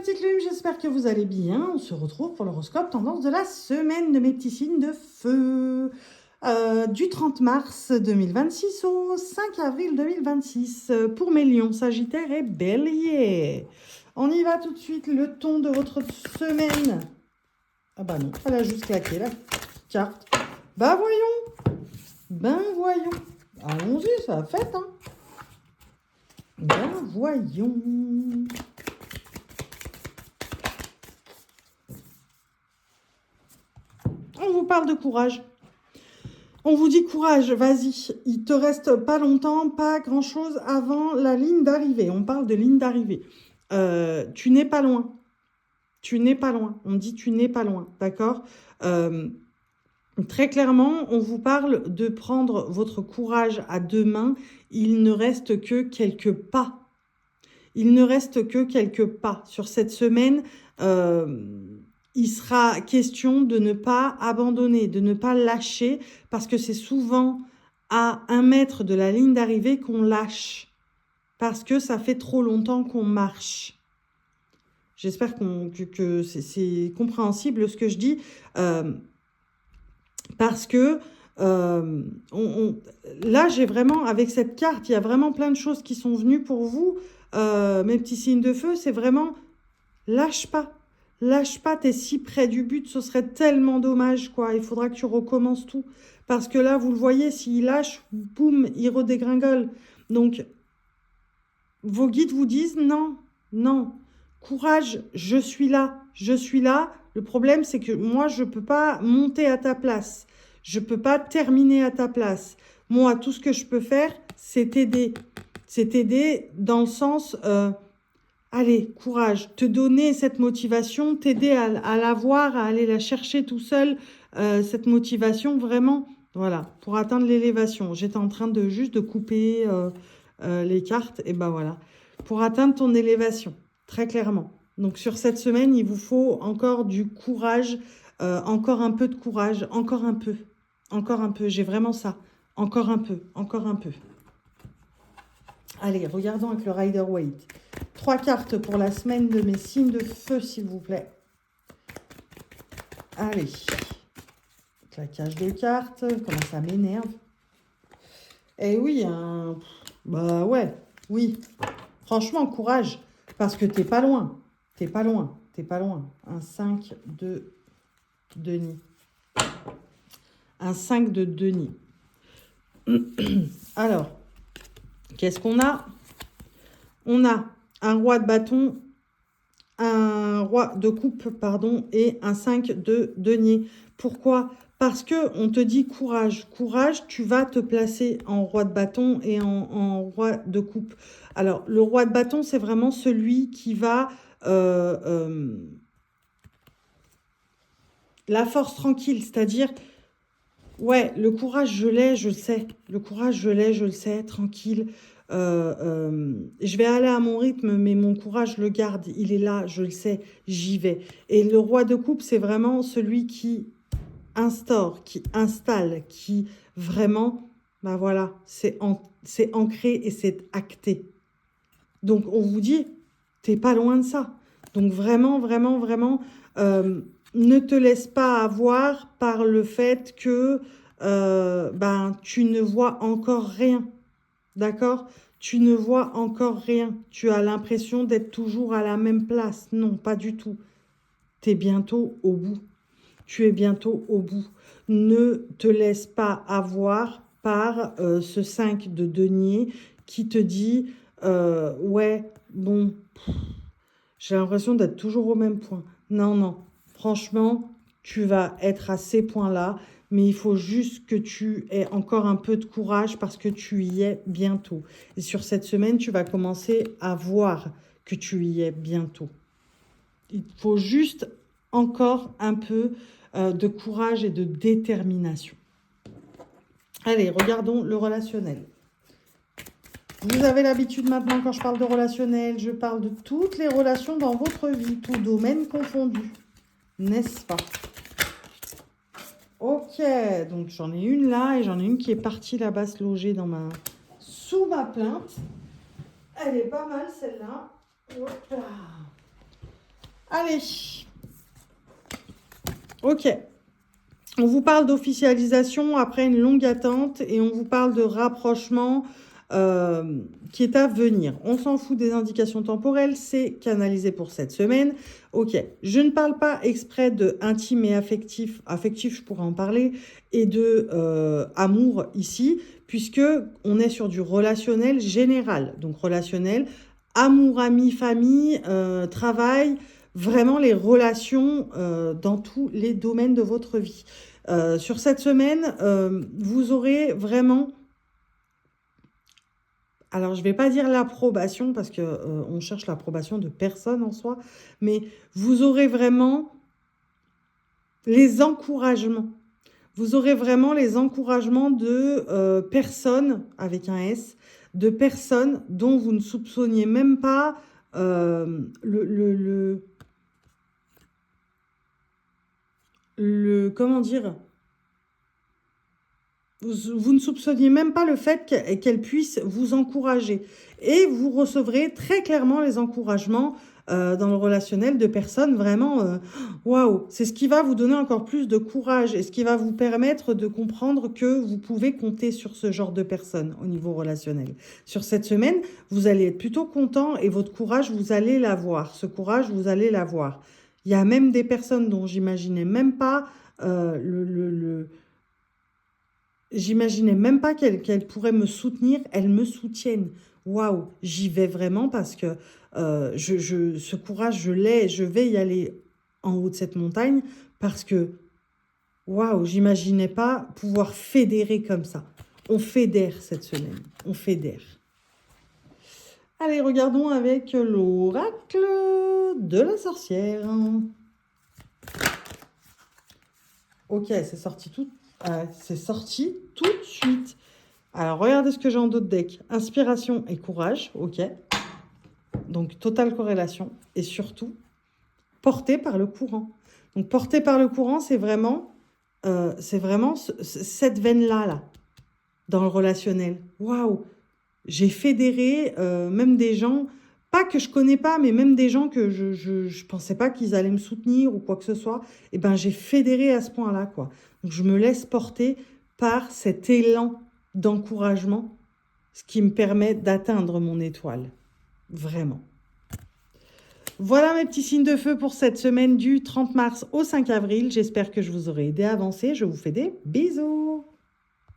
petites lumes, j'espère que vous allez bien. On se retrouve pour l'horoscope tendance de la semaine de mes petits signes de feu. Du 30 mars 2026 au 5 avril 2026 pour mes lions, sagittaires et béliers. On y va tout de suite, le ton de votre semaine. Ah bah non, elle a juste claqué la carte. Ben voyons. Allons-y, ça a fait, hein. Ben voyons. On vous parle de courage. On vous dit courage, vas-y. Il te reste pas longtemps, pas grand-chose avant la ligne d'arrivée. On parle de ligne d'arrivée. Tu n'es pas loin. Tu n'es pas loin. On dit tu n'es pas loin, d'accord. Très clairement, on vous parle de prendre votre courage à deux mains. Il ne reste que quelques pas. Il ne reste que quelques pas. Sur cette semaine, il sera question de ne pas abandonner, de ne pas lâcher, parce que c'est souvent à 1 mètre de la ligne d'arrivée qu'on lâche, parce que ça fait trop longtemps qu'on marche. J'espère que c'est compréhensible ce que je dis, parce que là, j'ai vraiment, avec cette carte, il y a vraiment plein de choses qui sont venues pour vous, mes petits signes de feu, c'est vraiment, lâche pas. Lâche pas, t'es si près du but, ce serait tellement dommage, quoi. Il faudra que tu recommences tout. Parce que là, vous le voyez, s'il lâche, boum, il redégringole. Donc, vos guides vous disent non, non. Courage, je suis là, je suis là. Le problème, c'est que moi, je ne peux pas monter à ta place. Je ne peux pas terminer à ta place. Moi, tout ce que je peux faire, c'est t'aider. C'est t'aider dans le sens... allez, courage, te donner cette motivation, t'aider à l'avoir, à aller la chercher tout seul, cette motivation, vraiment, voilà, pour atteindre l'élévation. J'étais en train de juste de couper les cartes, et ben voilà, pour atteindre ton élévation, très clairement. Donc sur cette semaine, il vous faut encore du courage, encore un peu de courage, encore un peu, j'ai vraiment ça, encore un peu. Allez, regardons avec le Rider-Waite. 3 cartes pour la semaine de mes signes de feu, s'il vous plaît. Allez. Claquage de cartes. Comment ça m'énerve. Eh oui, bah ouais, oui. Franchement, courage. Parce que t'es pas loin. Un 5 de denier. Un 5 de denier. Alors, qu'est-ce qu'on a? On a un roi de bâton, un roi de coupe, pardon, et un 5 de denier. Pourquoi? Parce que on te dit courage. Courage, tu vas te placer en roi de bâton et en roi de coupe. Alors, le roi de bâton, c'est vraiment celui qui va... la force tranquille, c'est-à-dire... Ouais, le courage, je l'ai, je le sais. Le courage, je l'ai, je le sais, tranquille. Je vais aller à mon rythme, mais mon courage, je le garde. Il est là, je le sais, j'y vais. Et le roi de coupe, c'est vraiment celui qui instaure, qui installe, qui vraiment, ben voilà, c'est ancré et c'est acté. Donc, on vous dit, t'es pas loin de ça. Donc, vraiment, ne te laisse pas avoir par le fait que tu ne vois encore rien. D'accord? Tu ne vois encore rien. Tu as l'impression d'être toujours à la même place. Non, pas du tout. Tu es bientôt au bout. Tu es bientôt au bout. Ne te laisse pas avoir par ce 5 de denier qui te dit ouais, bon, j'ai l'impression d'être toujours au même point. Non. Franchement, tu vas être à ces points-là, mais il faut juste que tu aies encore un peu de courage parce que tu y es bientôt. Et sur cette semaine, tu vas commencer à voir que tu y es bientôt. Il faut juste encore un peu de courage et de détermination. Allez, regardons le relationnel. Vous avez l'habitude maintenant, quand je parle de relationnel, je parle de toutes les relations dans votre vie, tout domaine confondu. N'est-ce pas? Ok, donc j'en ai une là et j'en ai une qui est partie là-bas se loger sous ma plainte. Elle est pas mal celle-là. Allez. Ok. On vous parle d'officialisation après une longue attente et on vous parle de rapprochement qui est à venir. On s'en fout des indications temporelles, c'est canalisé pour cette semaine. Ok, je ne parle pas exprès de intime et affectif. Affectif, je pourrais en parler, et de amour ici, puisque on est sur du relationnel général. Donc relationnel, amour, ami, famille, travail, vraiment les relations dans tous les domaines de votre vie. Sur cette semaine, vous aurez vraiment... Alors, je ne vais pas dire l'approbation parce que on cherche l'approbation de personne en soi, mais vous aurez vraiment les encouragements. Vous aurez vraiment les encouragements de personnes, avec un S, de personnes dont vous ne soupçonniez même pas comment dire, vous ne soupçonniez même pas le fait qu'elle puisse vous encourager. Et vous recevrez très clairement les encouragements dans le relationnel de personnes vraiment, waouh, c'est ce qui va vous donner encore plus de courage et ce qui va vous permettre de comprendre que vous pouvez compter sur ce genre de personnes au niveau relationnel. Sur cette semaine, vous allez être plutôt content et votre courage, vous allez l'avoir. Ce courage, vous allez l'avoir. Il y a même des personnes dont j'imaginais même pas j'imaginais même pas qu'elles pourraient me soutenir. Elles me soutiennent. Waouh, j'y vais vraiment parce que ce courage, je l'ai. Je vais y aller en haut de cette montagne parce que, waouh, j'imaginais pas pouvoir fédérer comme ça. On fédère cette semaine. On fédère. Allez, regardons avec l'oracle de la sorcière. Ok, c'est sorti tout de suite. Alors, regardez ce que j'ai en dos de deck. Inspiration et courage, ok. Donc, totale corrélation. Et surtout, porté par le courant. Donc, porté par le courant, c'est vraiment cette veine-là, là, dans le relationnel. Waouh! J'ai fédéré même des gens, pas que je connais pas, mais même des gens que je pensais pas qu'ils allaient me soutenir ou quoi que ce soit. Et ben, j'ai fédéré à ce point-là, quoi. Donc, je me laisse porter par cet élan d'encouragement, ce qui me permet d'atteindre mon étoile. Vraiment. Voilà mes petits signes de feu pour cette semaine du 30 mars au 5 avril. J'espère que je vous aurai aidé à avancer. Je vous fais des bisous.